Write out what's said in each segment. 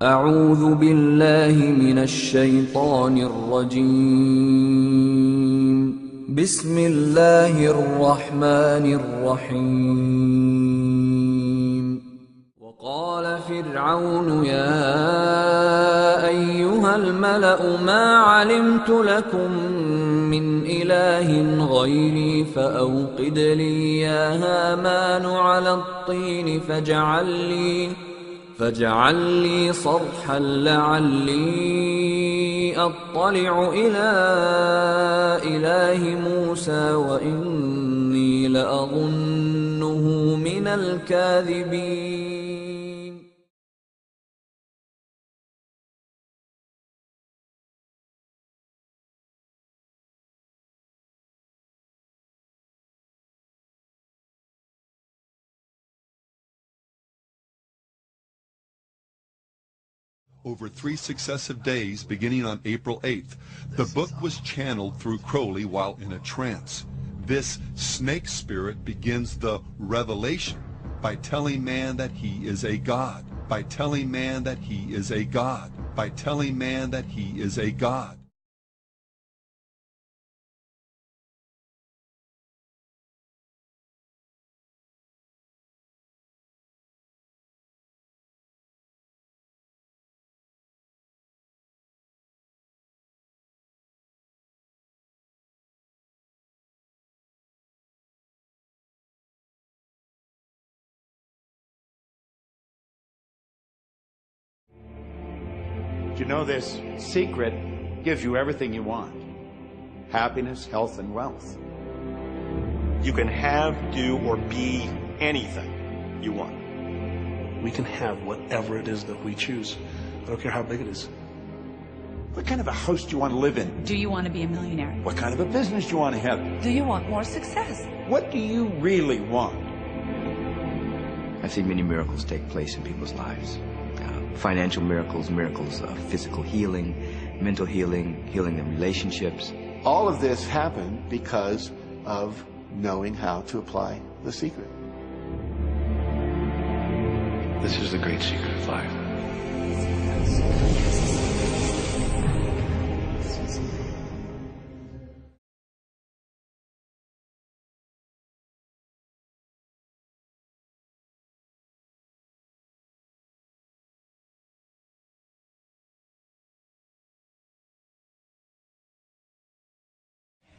أعوذ بالله من الشيطان الرجيم بسم الله الرحمن الرحيم وقال فرعون يا أيها الملأ ما علمت لكم من إله غيري فأوقد لي يا هامان على الطين فاجعل لي صرحا لعلي أطلع إلى إله موسى وإني لأظنه من الكاذبين. Over 3 successive days, beginning on April 8th, the book was channeled through Crowley while in a trance. This snake spirit begins the revelation by telling man that he is a god, by telling man that he is a god, by telling man that he is a god. You know, this secret gives you everything you want. Happiness, health, and wealth. You can have, do, or be anything you want. We can have whatever it is that we choose. I don't care how big it is. What kind of a house do you want to live in? Do you want to be a millionaire? What kind of a business do you want to have? Do you want more success? What do you really want? I've seen many miracles take place in people's lives. Financial miracles, miracles of physical healing, mental healing, healing in relationships. All of this happened because of knowing how to apply the secret. This is the great secret of life.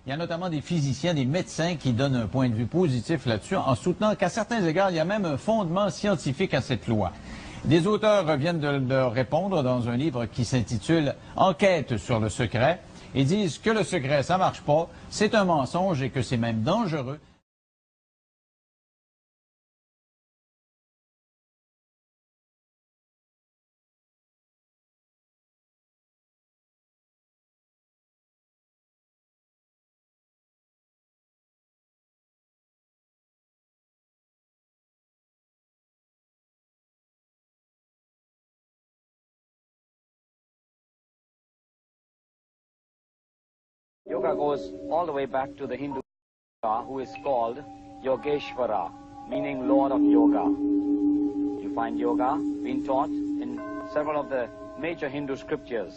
Il y a notamment des physiciens, des médecins qui donnent un point de vue positif là-dessus en soutenant qu'à certains égards, il y a même un fondement scientifique à cette loi. Des auteurs viennent de répondre dans un livre qui s'intitule « Enquête sur le secret » et disent que le secret, ça marche pas, c'est un mensonge et que c'est même dangereux. Yoga goes all the way back to the Hindu who is called Yogeshvara, meaning Lord of Yoga. You find yoga being taught in several of the major Hindu scriptures.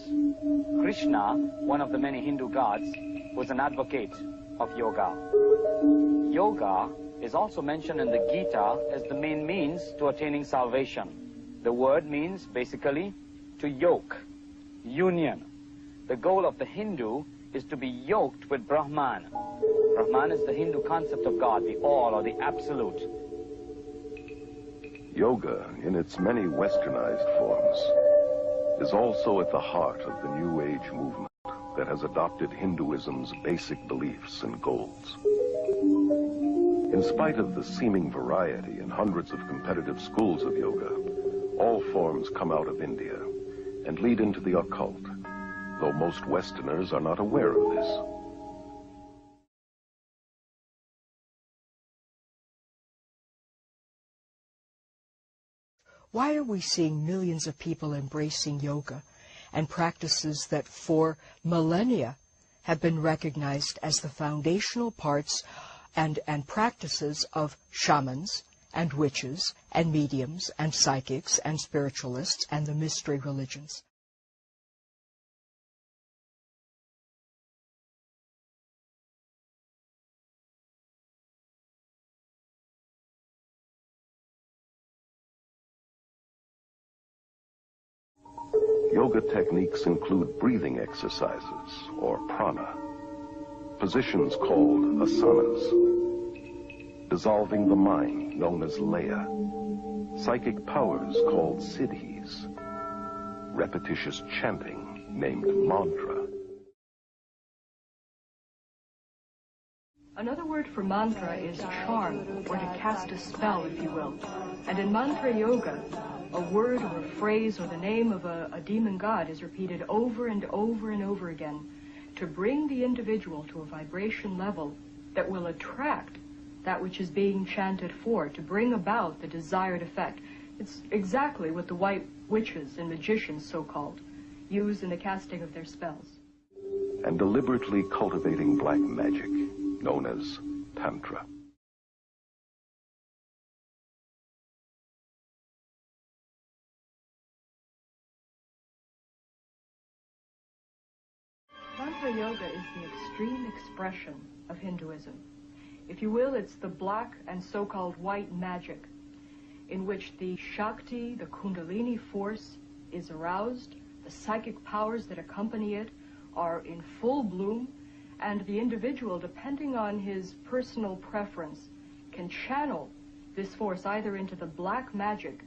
Krishna, one of the many Hindu gods, was an advocate of yoga. Yoga is also mentioned in the Gita as the main means to attaining salvation. The word means basically to yoke, union. The goal of the Hindu is to be yoked with Brahman. Brahman is the Hindu concept of God, the all or the absolute. Yoga, in its many westernized forms, is also at the heart of the New Age movement that has adopted Hinduism's basic beliefs and goals. In spite of the seeming variety in hundreds of competitive schools of yoga, all forms come out of India and lead into the occult, though most Westerners are not aware of this. Why are we seeing millions of people embracing yoga and practices that for millennia have been recognized as the foundational parts and practices of shamans and witches and mediums and psychics and spiritualists and the mystery religions. Yoga techniques include breathing exercises, or prana, positions called asanas, dissolving the mind, known as laya, psychic powers called siddhis, repetitious chanting, named mantra. Another word for mantra is charm, or to cast a spell, if you will. And in mantra yoga, a word or a phrase or the name of a demon god is repeated over and over and over again to bring the individual to a vibration level that will attract that which is being chanted for, to bring about the desired effect. It's exactly what the white witches and magicians, so-called, use in the casting of their spells. And deliberately cultivating black magic, known as Tantra. Mantra yoga is the extreme expression of Hinduism. If you will, it's the black and so-called white magic in which the Shakti, the Kundalini force, is aroused, the psychic powers that accompany it are in full bloom, and the individual, depending on his personal preference, can channel this force either into the black magic,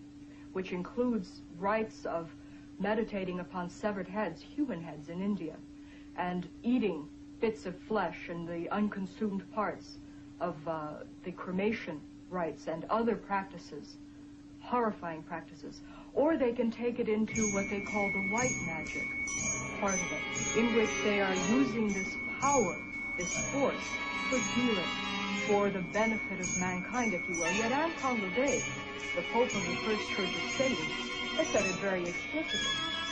which includes rites of meditating upon severed heads, human heads in India, and eating bits of flesh and the unconsumed parts of the cremation rites and other practices, horrifying practices. Or they can take it into what they call the white magic part of it, in which they are using this power, this force, for healing, for the benefit of mankind, if you will. Yet Anton LaVey, the Pope of the First Church of Satan, has said it very explicitly.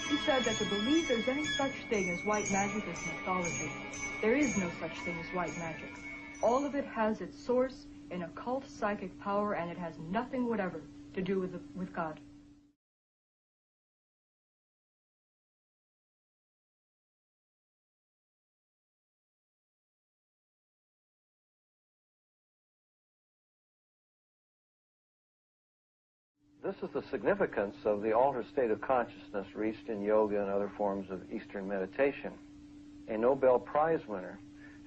He said that to believe there's any such thing as white magic is mythology. There is no such thing as white magic. All of it has its source in occult psychic power, and it has nothing whatever to do with God. This is the significance of the altered state of consciousness reached in yoga and other forms of Eastern meditation. A Nobel Prize winner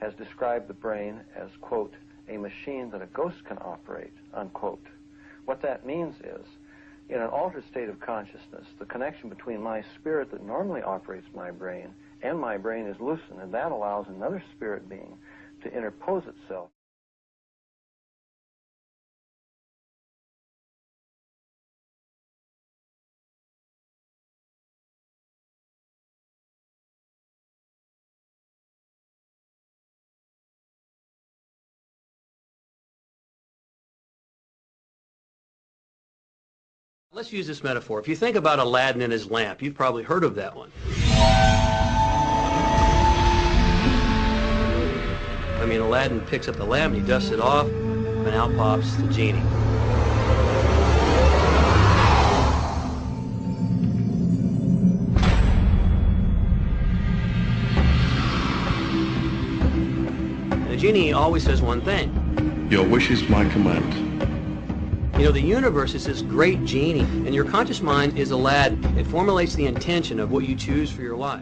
has described the brain as, quote, a machine that a ghost can operate, unquote. What that means is, in an altered state of consciousness, the connection between my spirit that normally operates my brain and my brain is loosened, and that allows another spirit being to interpose itself. Let's use this metaphor. If you think about Aladdin and his lamp, you've probably heard of that one. I mean, Aladdin picks up the lamp, and he dusts it off, and out pops the genie. And the genie always says one thing. Your wish is my command. You know, the universe is this great genie, and your conscious mind is Aladdin. It formulates the intention of what you choose for your life.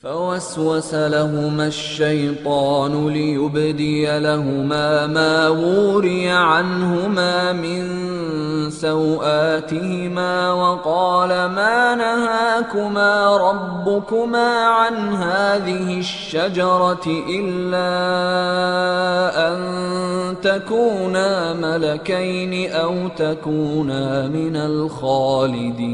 فوسوس لهما الشيطان ليبدي لهما ما وري عنهما من سوآتهما وقال ما نهاكما ربكما عن هذه الشجرة إلا أن تكونا ملكين أو تكونا من الخالدين